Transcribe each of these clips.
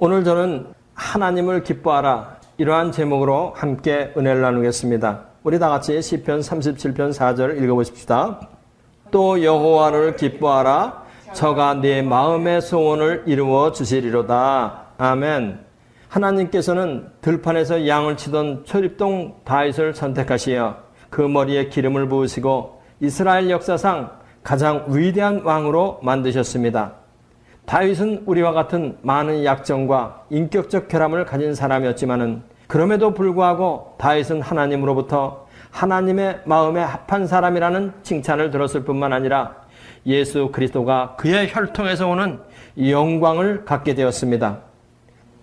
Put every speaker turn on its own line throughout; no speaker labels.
오늘 저는 하나님을 기뻐하라 이러한 제목으로 함께 은혜를 나누겠습니다. 우리 다 같이 시편 37편 4절 읽어보십시다. 또 여호와를 기뻐하라 저가 네 마음의 소원을 이루어 주시리로다. 아멘. 하나님께서는 들판에서 양을 치던 초립동 다윗을 선택하시어 그 머리에 기름을 부으시고 이스라엘 역사상 가장 위대한 왕으로 만드셨습니다. 다윗은 우리와 같은 많은 약점과 인격적 결함을 가진 사람이었지만은 그럼에도 불구하고 다윗은 하나님으로부터 하나님의 마음에 합한 사람이라는 칭찬을 들었을 뿐만 아니라 예수 그리스도가 그의 혈통에서 오는 영광을 갖게 되었습니다.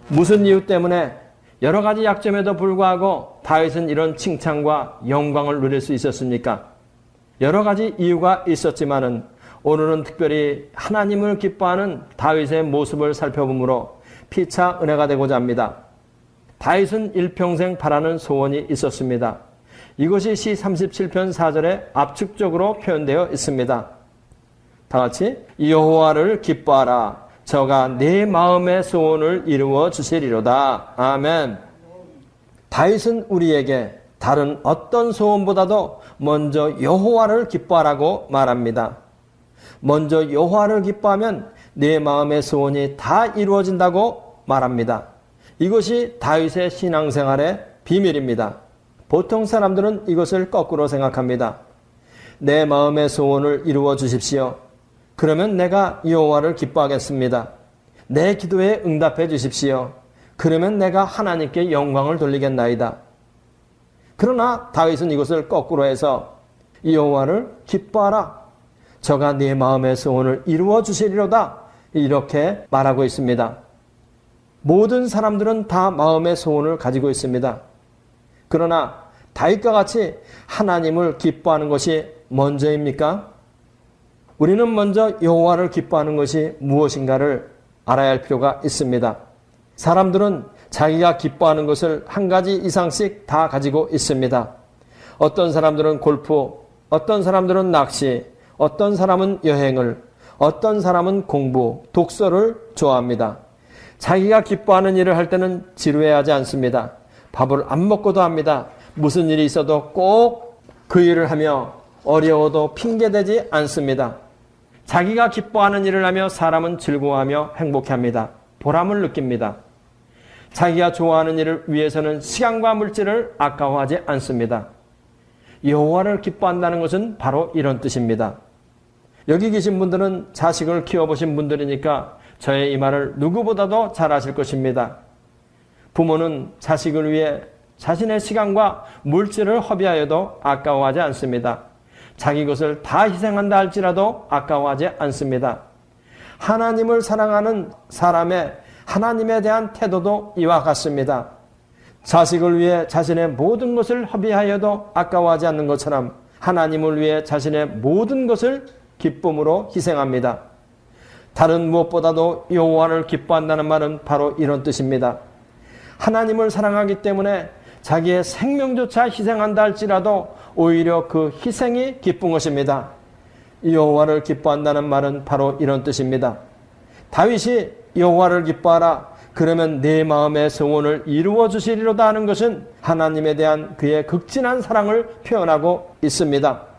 무슨 이유 때문에 여러 가지 약점에도 불구하고 다윗은 이런 칭찬과 영광을 누릴 수 있었습니까? 여러 가지 이유가 있었지만은 오늘은 특별히 하나님을 기뻐하는 다윗의 모습을 살펴보므로 피차 은혜가 되고자 합니다. 다윗은 일평생 바라는 소원이 있었습니다. 이것이 시 37편 4절에 압축적으로 표현되어 있습니다. 다 같이 여호와를 기뻐하라 저가 내 마음의 소원을 이루어 주시리로다. 아멘. 다윗은 우리에게 다른 어떤 소원보다도 먼저 여호와를 기뻐하라고 말합니다. 먼저 여호와를 기뻐하면 내 마음의 소원이 다 이루어진다고 말합니다. 이것이 다윗의 신앙생활의 비밀입니다. 보통 사람들은 이것을 거꾸로 생각합니다. 내 마음의 소원을 이루어 주십시오. 그러면 내가 여호와를 기뻐하겠습니다. 내 기도에 응답해 주십시오. 그러면 내가 하나님께 영광을 돌리겠나이다. 그러나 다윗은 이것을 거꾸로 해서 여호와를 기뻐하라. 저가 네 마음의 소원을 이루어 주시리로다. 이렇게 말하고 있습니다. 모든 사람들은 다 마음의 소원을 가지고 있습니다. 그러나 다윗과 같이 하나님을 기뻐하는 것이 먼저입니까? 우리는 먼저 여호와를 기뻐하는 것이 무엇인가를 알아야 할 필요가 있습니다. 사람들은 자기가 기뻐하는 것을 한 가지 이상씩 다 가지고 있습니다. 어떤 사람들은 골프, 어떤 사람들은 낚시, 어떤 사람은 여행을, 어떤 사람은 공부, 독서를 좋아합니다. 자기가 기뻐하는 일을 할 때는 지루해하지 않습니다. 밥을 안 먹고도 합니다. 무슨 일이 있어도 꼭 그 일을 하며 어려워도 핑계대지 않습니다. 자기가 기뻐하는 일을 하며 사람은 즐거워하며 행복해합니다. 보람을 느낍니다. 자기가 좋아하는 일을 위해서는 시간과 물질을 아까워하지 않습니다. 여호와를 기뻐한다는 것은 바로 이런 뜻입니다. 여기 계신 분들은 자식을 키워보신 분들이니까 저의 이 말을 누구보다도 잘 아실 것입니다. 부모는 자식을 위해 자신의 시간과 물질을 허비하여도 아까워하지 않습니다. 자기 것을 다 희생한다 할지라도 아까워하지 않습니다. 하나님을 사랑하는 사람의 하나님에 대한 태도도 이와 같습니다. 자식을 위해 자신의 모든 것을 허비하여도 아까워하지 않는 것처럼 하나님을 위해 자신의 모든 것을 기쁨으로 희생합니다. 다른 무엇보다도 여호와를 기뻐한다는 말은 바로 이런 뜻입니다. 하나님을 사랑하기 때문에 자기의 생명조차 희생한다 할지라도 오히려 그 희생이 기쁜 것입니다. 여호와를 기뻐한다는 말은 바로 이런 뜻입니다. 다윗이 여호와를 기뻐하라 그러면 내 마음의 소원을 이루어 주시리로다 하는 것은 하나님에 대한 그의 극진한 사랑을 표현하고 있습니다.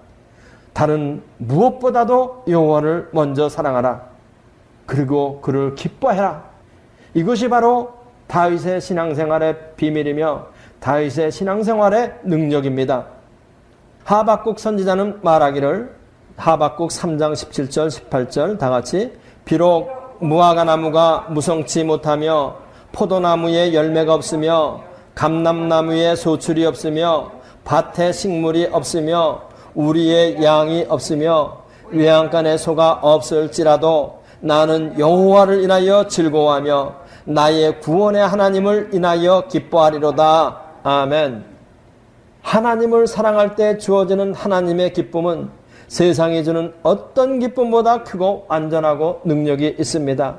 다른 무엇보다도 여호와를 먼저 사랑하라. 그리고 그를 기뻐해라. 이것이 바로 다윗의 신앙생활의 비밀이며 다윗의 신앙생활의 능력입니다. 하박국 선지자는 말하기를 하박국 3장 17절 18절 다 같이 비록 무화과 나무가 무성치 못하며 포도나무에 열매가 없으며 감람나무에 소출이 없으며 밭에 식물이 없으며 우리의 양이 없으며 외양간에 소가 없을지라도 나는 여호와를 인하여 즐거워하며 나의 구원의 하나님을 인하여 기뻐하리로다. 아멘. 하나님을 사랑할 때 주어지는 하나님의 기쁨은 세상이 주는 어떤 기쁨보다 크고 완전하고 능력이 있습니다.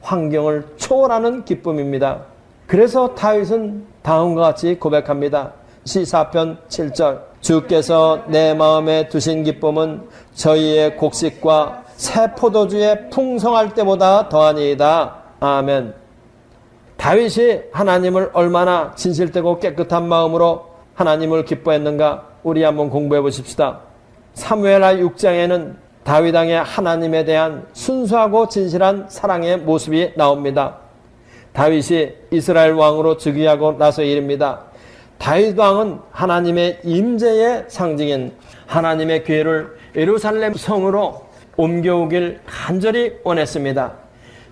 환경을 초월하는 기쁨입니다. 그래서 다윗은 다음과 같이 고백합니다. 시사편 7절 주께서 내 마음에 두신 기쁨은 저희의 곡식과 새 포도주의 풍성할 때보다 더하니이다. 아멘. 다윗이 하나님을 얼마나 진실되고 깨끗한 마음으로 하나님을 기뻐했는가 우리 한번 공부해 보십시다. 사무엘하 6장에는 다윗 왕의 하나님에 대한 순수하고 진실한 사랑의 모습이 나옵니다. 다윗이 이스라엘 왕으로 즉위하고 나서 일입니다. 다윗 왕은 하나님의 임재의 상징인 하나님의 교회를 예루살렘 성으로 옮겨오길 간절히 원했습니다.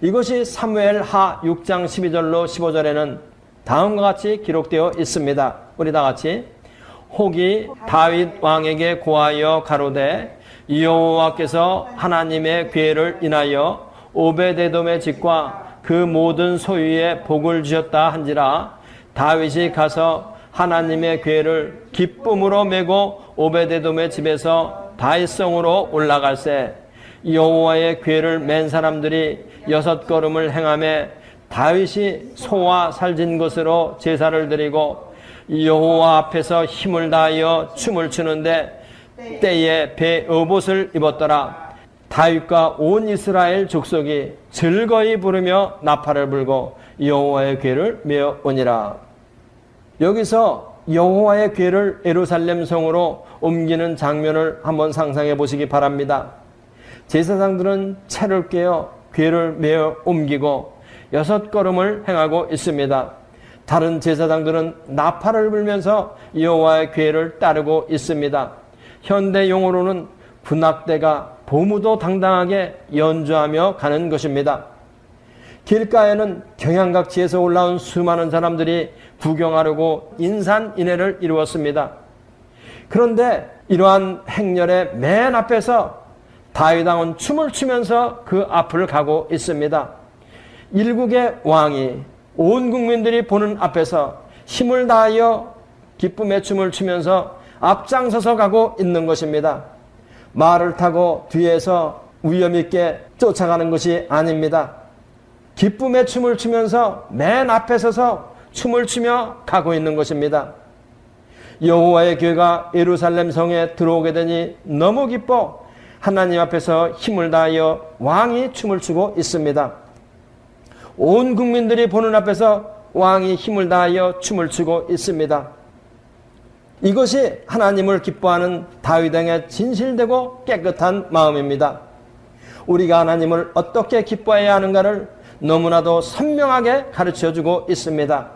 이것이 사무엘하 6장 12절로 15절에는 다음과 같이 기록되어 있습니다. 우리 다 같이. 혹이 다윗 왕에게 고하여 가로되 여호와께서 하나님의 괴를 인하여 오베데돔의 집과 그 모든 소유에 복을 주셨다 한지라. 다윗이 가서 하나님의 괴를 기쁨으로 메고 오베데돔의 집에서 다윗성으로 올라갈새 여호와의 괴를 맨 사람들이 6걸음을 행하며 다윗이 소와 살진 것으로 제사를 드리고 여호와 앞에서 힘을 다하여 춤을 추는데 때에 베옷을 입었더라. 다윗과 온 이스라엘 족속이 즐거이 부르며 나팔을 불고 여호와의 궤를 메어 오니라. 여기서 여호와의 궤를 예루살렘 성으로 옮기는 장면을 한번 상상해 보시기 바랍니다. 제사장들은 채를 깨어 궤를 메어 옮기고 6걸음을 행하고 있습니다. 다른 제사장들은 나팔을 불면서 여호와의 궤를 따르고 있습니다. 현대 용어로는 군악대가 보무도 당당하게 연주하며 가는 것입니다. 길가에는 경양각지에서 올라온 수많은 사람들이 구경하려고 인산인해를 이루었습니다. 그런데 이러한 행렬의 맨 앞에서 다윗 왕은 춤을 추면서 그 앞을 가고 있습니다. 일국의 왕이 온 국민들이 보는 앞에서 힘을 다하여 기쁨의 춤을 추면서 앞장서서 가고 있는 것입니다. 말을 타고 뒤에서 위험 있게 쫓아가는 것이 아닙니다. 기쁨의 춤을 추면서 맨 앞에 서서 춤을 추며 가고 있는 것입니다. 여호와의 궤가 예루살렘 성에 들어오게 되니 너무 기뻐 하나님 앞에서 힘을 다하여 왕이 춤을 추고 있습니다. 온 국민들이 보는 앞에서 왕이 힘을 다하여 춤을 추고 있습니다. 이것이 하나님을 기뻐하는 다윗 왕의 진실되고 깨끗한 마음입니다. 우리가 하나님을 어떻게 기뻐해야 하는가를 너무나도 선명하게 가르쳐주고 있습니다.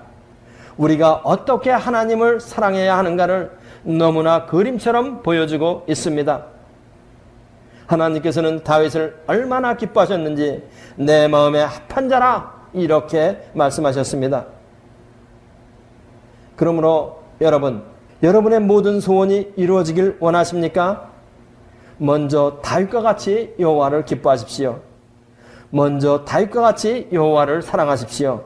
우리가 어떻게 하나님을 사랑해야 하는가를 너무나 그림처럼 보여주고 있습니다. 하나님께서는 다윗을 얼마나 기뻐하셨는지 내 마음에 합한 자라 이렇게 말씀하셨습니다. 그러므로 여러분의 모든 소원이 이루어지길 원하십니까? 먼저 다윗과 같이 여호와를 기뻐하십시오. 먼저 다윗과 같이 여호와를 사랑하십시오.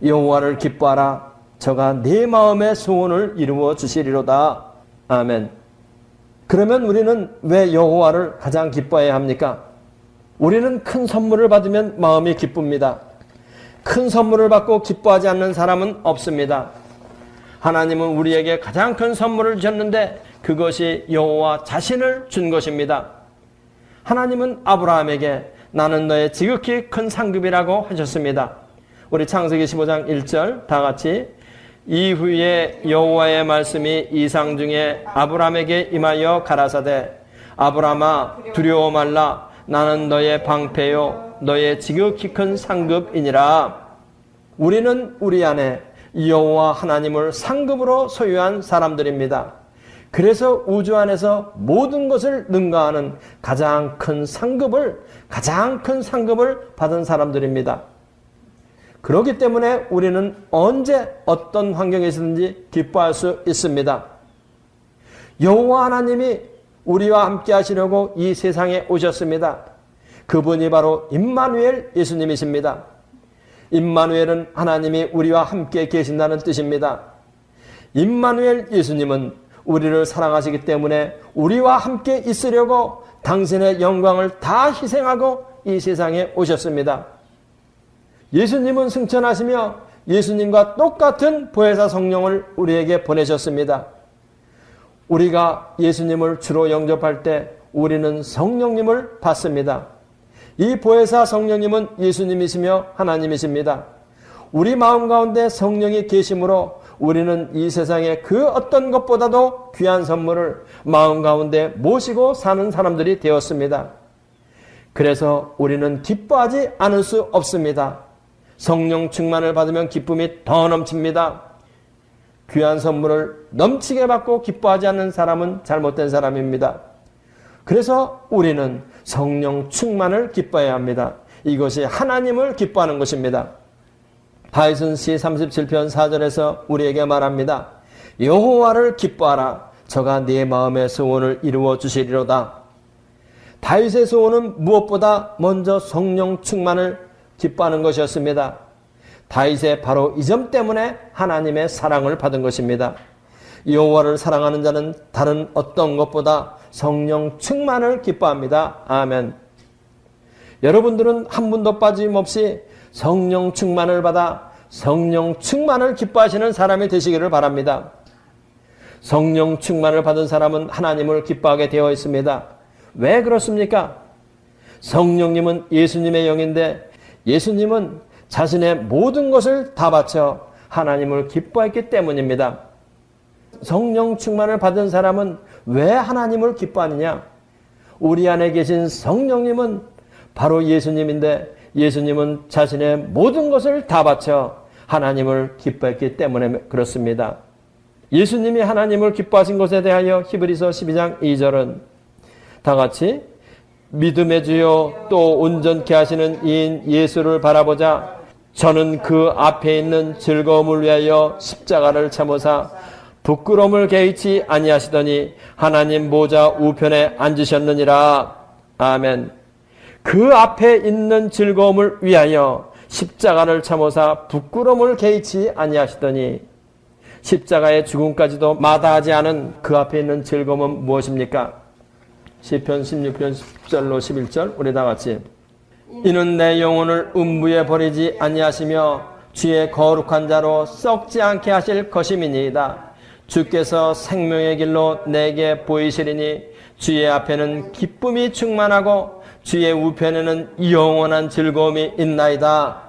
여호와를 기뻐하라. 저가 네 마음의 소원을 이루어 주시리로다. 아멘. 그러면 우리는 왜 여호와를 가장 기뻐해야 합니까? 우리는 큰 선물을 받으면 마음이 기쁩니다. 큰 선물을 받고 기뻐하지 않는 사람은 없습니다. 하나님은 우리에게 가장 큰 선물을 주셨는데 그것이 여호와 자신을 준 것입니다. 하나님은 아브라함에게 나는 너의 지극히 큰 상급이라고 하셨습니다. 우리 창세기 15장 1절 다 같이 이후에 여호와의 말씀이 이상 중에 아브라함에게 임하여 가라사대 아브라함아 두려워 말라 나는 너의 방패요 너의 지극히 큰 상급이니라. 우리는 우리 안에 여호와 하나님을 상급으로 소유한 사람들입니다. 그래서 우주 안에서 모든 것을 능가하는 가장 큰 상급을 받은 사람들입니다. 그렇기 때문에 우리는 언제 어떤 환경에서든지 기뻐할 수 있습니다. 여호와 하나님이 우리와 함께 하시려고 이 세상에 오셨습니다. 그분이 바로 임마누엘 예수님이십니다. 임마누엘은 하나님이 우리와 함께 계신다는 뜻입니다. 임마누엘 예수님은 우리를 사랑하시기 때문에 우리와 함께 있으려고 당신의 영광을 다 희생하고 이 세상에 오셨습니다. 예수님은 승천하시며 예수님과 똑같은 보혜사 성령을 우리에게 보내셨습니다. 우리가 예수님을 주로 영접할 때 우리는 성령님을 받습니다. 이 보혜사 성령님은 예수님이시며 하나님이십니다. 우리 마음 가운데 성령이 계심으로 우리는 이 세상의 그 어떤 것보다도 귀한 선물을 마음 가운데 모시고 사는 사람들이 되었습니다. 그래서 우리는 기뻐하지 않을 수 없습니다. 성령 충만을 받으면 기쁨이 더 넘칩니다. 귀한 선물을 넘치게 받고 기뻐하지 않는 사람은 잘못된 사람입니다. 그래서 우리는 성령 충만을 기뻐해야 합니다. 이것이 하나님을 기뻐하는 것입니다. 다윗은 시 37편 4절에서 우리에게 말합니다. 여호와를 기뻐하라. 저가 네 마음의 소원을 이루어 주시리로다. 다윗의 소원은 무엇보다 먼저 성령 충만을 기뻐하는 것이었습니다. 다윗의 바로 이 점 때문에 하나님의 사랑을 받은 것입니다. 여호와를 사랑하는 자는 다른 어떤 것보다 성령 충만을 기뻐합니다. 아멘. 여러분들은 한 분도 빠짐없이 성령 충만을 받아 성령 충만을 기뻐하시는 사람이 되시기를 바랍니다. 성령 충만을 받은 사람은 하나님을 기뻐하게 되어 있습니다. 왜 그렇습니까? 성령님은 예수님의 영인데 예수님은 자신의 모든 것을 다 바쳐 하나님을 기뻐했기 때문입니다. 성령 충만을 받은 사람은 왜 하나님을 기뻐하느냐? 우리 안에 계신 성령님은 바로 예수님인데 예수님은 자신의 모든 것을 다 바쳐 하나님을 기뻐했기 때문에 그렇습니다. 예수님이 하나님을 기뻐하신 것에 대하여 히브리서 12장 2절은 다 같이 믿음의 주요 또 온전케 하시는 이인 예수를 바라보자 저는 그 앞에 있는 즐거움을 위하여 십자가를 참으사 부끄러움을 개의치 아니하시더니 하나님 보좌 우편에 앉으셨느니라. 아멘. 그 앞에 있는 즐거움을 위하여 십자가를 참으사 부끄러움을 개의치 아니하시더니 십자가의 죽음까지도 마다하지 않은 그 앞에 있는 즐거움은 무엇입니까? 시편 16편 10절로 11절 우리 다 같이 이는 내 영혼을 음부에 버리지 아니하시며 주의 거룩한 자로 썩지 않게 하실 것임이니이다. 주께서 생명의 길로 내게 보이시리니 주의 앞에는 기쁨이 충만하고 주의 우편에는 영원한 즐거움이 있나이다.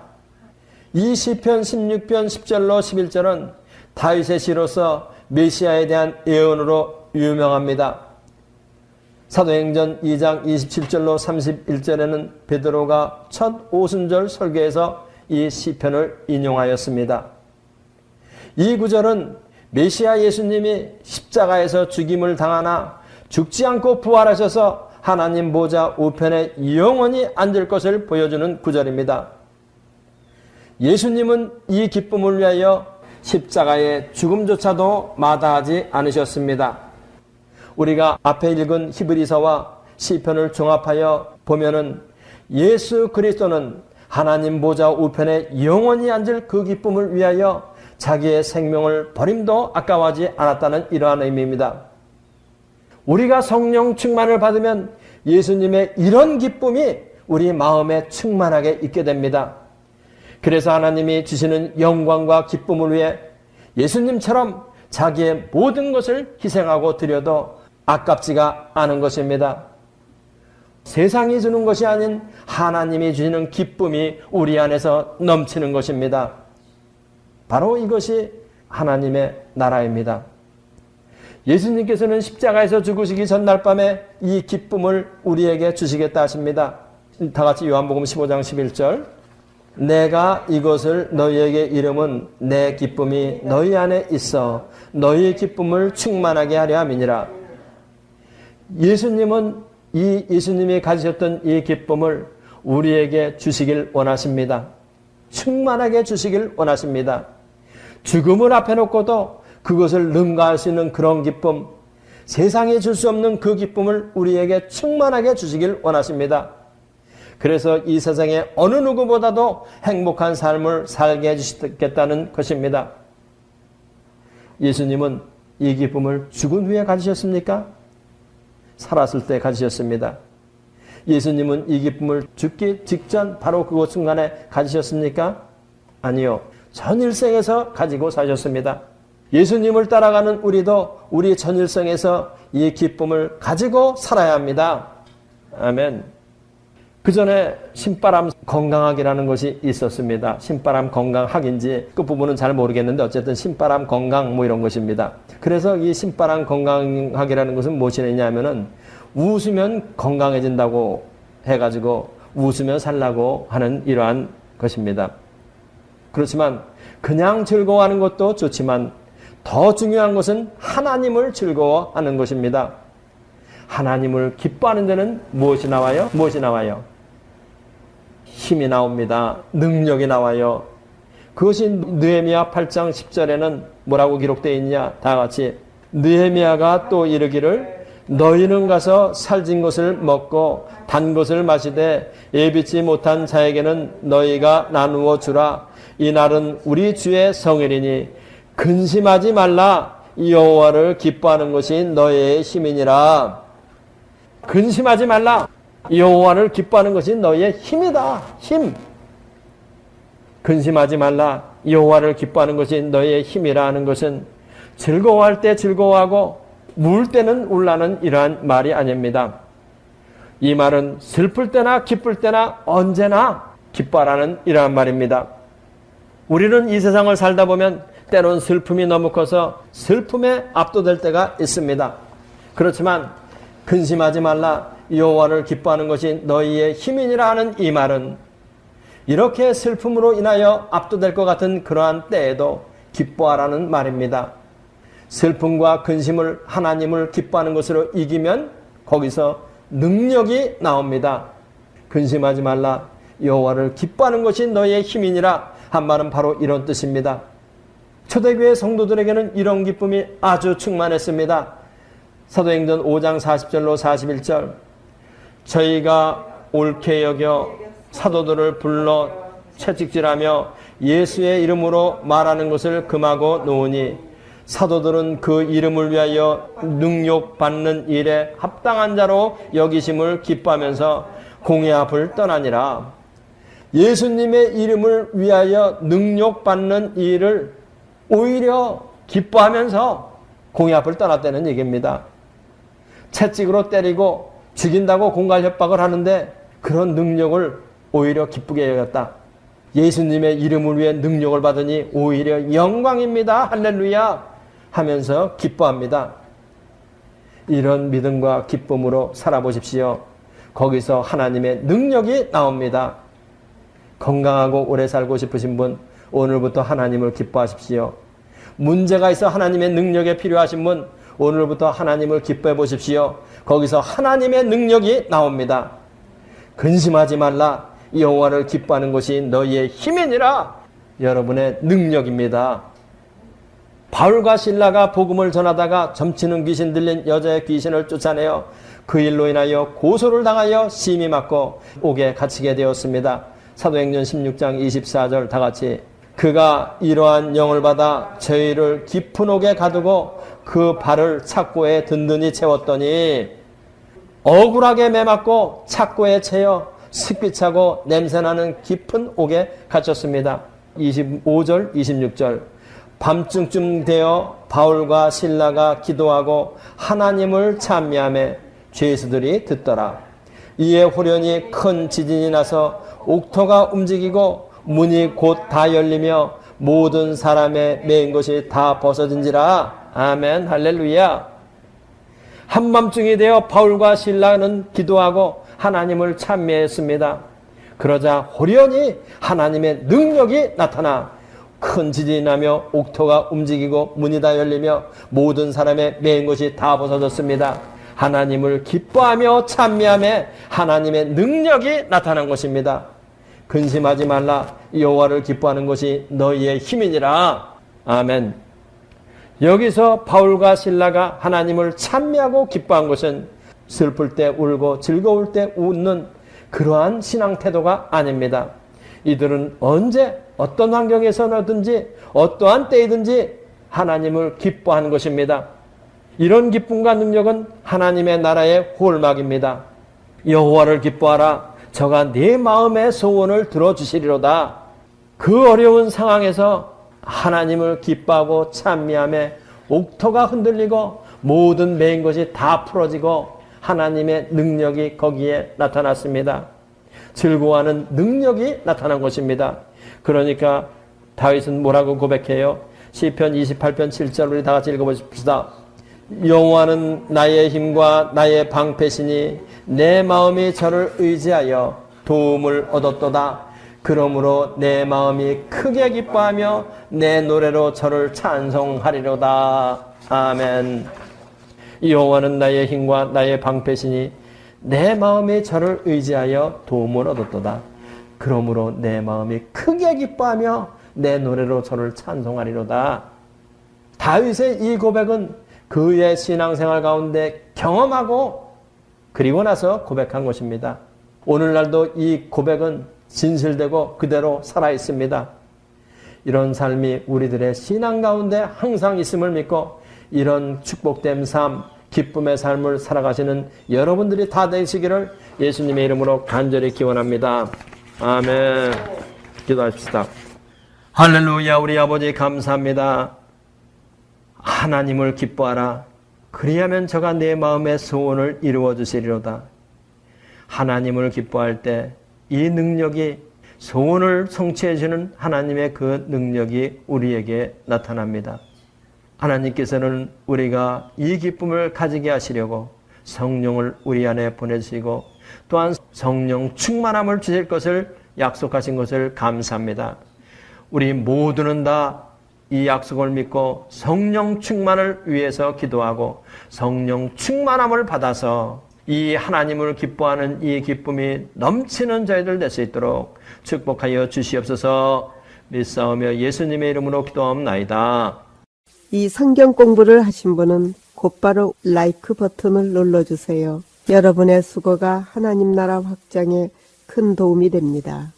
이 시편 16편 10절로 11절은 다윗의 시로서 메시아에 대한 예언으로 유명합니다. 사도행전 2장 27절로 31절에는 베드로가 첫 오순절 설교에서 이 시편을 인용하였습니다. 이 구절은 메시아 예수님이 십자가에서 죽임을 당하나 죽지 않고 부활하셔서 하나님 보좌 우편에 영원히 앉을 것을 보여주는 구절입니다. 예수님은 이 기쁨을 위하여 십자가의 죽음조차도 마다하지 않으셨습니다. 우리가 앞에 읽은 히브리서와 시편을 종합하여 보면은 예수 그리스도는 하나님 보좌 우편에 영원히 앉을 그 기쁨을 위하여 자기의 생명을 버림도 아까워하지 않았다는 이러한 의미입니다. 우리가 성령 충만을 받으면 예수님의 이런 기쁨이 우리 마음에 충만하게 있게 됩니다. 그래서 하나님이 주시는 영광과 기쁨을 위해 예수님처럼 자기의 모든 것을 희생하고 드려도 아깝지가 않은 것입니다. 세상이 주는 것이 아닌 하나님이 주시는 기쁨이 우리 안에서 넘치는 것입니다. 바로 이것이 하나님의 나라입니다. 예수님께서는 십자가에서 죽으시기 전날 밤에 이 기쁨을 우리에게 주시겠다 하십니다. 다 같이 요한복음 15장 11절 내가 이것을 너희에게 이름은 내 기쁨이 너희 안에 있어 너희의 기쁨을 충만하게 하려 함이니라. 예수님이 가지셨던 이 기쁨을 우리에게 주시길 원하십니다. 충만하게 주시길 원하십니다. 죽음을 앞에 놓고도 그것을 능가할 수 있는 그런 기쁨, 세상에 줄 수 없는 그 기쁨을 우리에게 충만하게 주시길 원하십니다. 그래서 이 세상에 어느 누구보다도 행복한 삶을 살게 해주시겠다는 것입니다. 예수님은 이 기쁨을 죽은 후에 가지셨습니까? 살았을 때 가지셨습니다. 예수님은 이 기쁨을 죽기 직전 바로 그곳 순간에 가지셨습니까? 아니요. 전 일생에서 가지고 사셨습니다. 예수님을 따라가는 우리도 우리 전 일생에서 이 기쁨을 가지고 살아야 합니다. 아멘. 그 전에 신바람 건강학이라는 것이 있었습니다. 신바람 건강학인지 그 부분은 잘 모르겠는데 어쨌든 신바람 건강 뭐 이런 것입니다. 그래서 이 신바람 건강학이라는 것은 무엇이냐 하면은 웃으면 건강해진다고 해가지고 웃으며 살라고 하는 이러한 것입니다. 그렇지만 그냥 즐거워하는 것도 좋지만 더 중요한 것은 하나님을 즐거워하는 것입니다. 하나님을 기뻐하는 데는 무엇이 나와요? 무엇이 나와요? 힘이 나옵니다. 능력이 나와요. 그것이 느헤미야 8장 10절에는 뭐라고 기록되어 있냐? 다 같이 느헤미야가 또 이르기를 너희는 가서 살진 것을 먹고 단 것을 마시되 예비치 못한 자에게는 너희가 나누어 주라. 이날은 우리 주의 성일이니 근심하지 말라. 여호와를 기뻐하는 것이 너희의 힘이니라. 근심하지 말라. 여호와를 기뻐하는 것이 너희의 힘이다. 힘. 근심하지 말라. 여호와를 기뻐하는 것이 너희의 힘이라 하는 것은 즐거워할 때 즐거워하고 울 때는 울라는 이러한 말이 아닙니다. 이 말은 슬플 때나 기쁠 때나 언제나 기뻐하라는 이러한 말입니다. 우리는 이 세상을 살다 보면 때론 슬픔이 너무 커서 슬픔에 압도될 때가 있습니다. 그렇지만 근심하지 말라. 여호와를 기뻐하는 것이 너희의 힘이니라 하는 이 말은 이렇게 슬픔으로 인하여 압도될 것 같은 그러한 때에도 기뻐하라는 말입니다. 슬픔과 근심을 하나님을 기뻐하는 것으로 이기면 거기서 능력이 나옵니다. 근심하지 말라. 여호와를 기뻐하는 것이 너희의 힘이니라 한 말은 바로 이런 뜻입니다. 초대교회 성도들에게는 이런 기쁨이 아주 충만했습니다. 사도행전 5장 40절로 41절 저희가 옳게 여겨 사도들을 불러 채찍질하며 예수의 이름으로 말하는 것을 금하고 놓으니 사도들은 그 이름을 위하여 능욕받는 일에 합당한 자로 여기심을 기뻐하면서 공회 앞을 떠나니라. 예수님의 이름을 위하여 능욕받는 일을 오히려 기뻐하면서 공회 앞을 떠났다는 얘기입니다. 채찍으로 때리고 죽인다고 공갈 협박을 하는데 그런 능력을 오히려 기쁘게 여겼다. 예수님의 이름을 위해 능력을 받으니 오히려 영광입니다. 할렐루야 하면서 기뻐합니다. 이런 믿음과 기쁨으로 살아보십시오. 거기서 하나님의 능력이 나옵니다. 건강하고 오래 살고 싶으신 분 오늘부터 하나님을 기뻐하십시오. 문제가 있어 하나님의 능력이 필요하신 분 오늘부터 하나님을 기뻐해 보십시오. 거기서 하나님의 능력이 나옵니다. 근심하지 말라. 여호와를 기뻐하는 것이 너희의 힘이니라. 여러분의 능력입니다. 바울과 실라가 복음을 전하다가 점치는 귀신 들린 여자의 귀신을 쫓아내어 그 일로 인하여 고소를 당하여 심히 맞고 옥에 갇히게 되었습니다. 사도행전 16장 24절 다 같이 그가 이러한 영을 받아 저희를 깊은 옥에 가두고 그 발을 착고에 든든히 채웠더니 억울하게 매맞고 착고에 채여 습기차고 냄새나는 깊은 옥에 갇혔습니다. 25절 26절 밤중쯤 되어 바울과 실라가 기도하고 하나님을 찬미하며 죄수들이 듣더라. 이에 호련히 큰 지진이 나서 옥토가 움직이고 문이 곧 다 열리며 모든 사람의 매인 것이 다 벗어진지라. 아멘 할렐루야. 한밤중이 되어 바울과 실라는 기도하고 하나님을 찬미했습니다. 그러자 호련히 하나님의 능력이 나타나 큰 지진이 나며 옥토가 움직이고 문이 다 열리며 모든 사람의 매인 것이 다 벗어졌습니다. 하나님을 기뻐하며 찬미하며 하나님의 능력이 나타난 것입니다. 근심하지 말라. 여호와를 기뻐하는 것이 너희의 힘이니라. 아멘. 여기서 바울과 실라가 하나님을 찬미하고 기뻐한 것은 슬플 때 울고 즐거울 때 웃는 그러한 신앙 태도가 아닙니다. 이들은 언제 어떤 환경에서든지 어떠한 때이든지 하나님을 기뻐하는 것입니다. 이런 기쁨과 능력은 하나님의 나라의 홀막입니다. 여호와를 기뻐하라. 저가 네 마음의 소원을 들어주시리로다. 그 어려운 상황에서 하나님을 기뻐하고 찬미하며 옥토가 흔들리고 모든 매인 것이 다 풀어지고 하나님의 능력이 거기에 나타났습니다. 즐거워하는 능력이 나타난 것입니다. 그러니까 다윗은 뭐라고 고백해요? 시편 28편 7절 우리 다 같이 읽어보십시다. 여호와는 나의 힘과 나의 방패시니 내 마음이 저를 의지하여 도움을 얻었도다. 그러므로 내 마음이 크게 기뻐하며 내 노래로 저를 찬송하리로다. 아멘. 여호와는 나의 힘과 나의 방패시니 내 마음이 저를 의지하여 도움을 얻었도다. 그러므로 내 마음이 크게 기뻐하며 내 노래로 저를 찬송하리로다. 다윗의 이 고백은 그의 신앙생활 가운데 경험하고 그리고 나서 고백한 것입니다. 오늘날도 이 고백은 진실되고 그대로 살아있습니다. 이런 삶이 우리들의 신앙 가운데 항상 있음을 믿고 이런 축복된 삶, 기쁨의 삶을 살아가시는 여러분들이 다 되시기를 예수님의 이름으로 간절히 기원합니다. 아멘. 기도합시다. 할렐루야. 우리 아버지 감사합니다. 하나님을 기뻐하라. 그리하면 저가 내 마음의 소원을 이루어 주시리로다. 하나님을 기뻐할 때 이 능력이 소원을 성취해 주는 하나님의 그 능력이 우리에게 나타납니다. 하나님께서는 우리가 이 기쁨을 가지게 하시려고 성령을 우리 안에 보내주시고 또한 성령 충만함을 주실 것을 약속하신 것을 감사합니다. 우리 모두는 다 이 약속을 믿고 성령 충만을 위해서 기도하고 성령 충만함을 받아서 이 하나님을 기뻐하는 이 기쁨이 넘치는 저희들 될 수 있도록 축복하여 주시옵소서. 믿사오며 예수님의 이름으로 기도하옵나이다.
이 성경 공부를 하신 분은 곧바로 라이크 버튼을 눌러주세요. 여러분의 수고가 하나님 나라 확장에 큰 도움이 됩니다.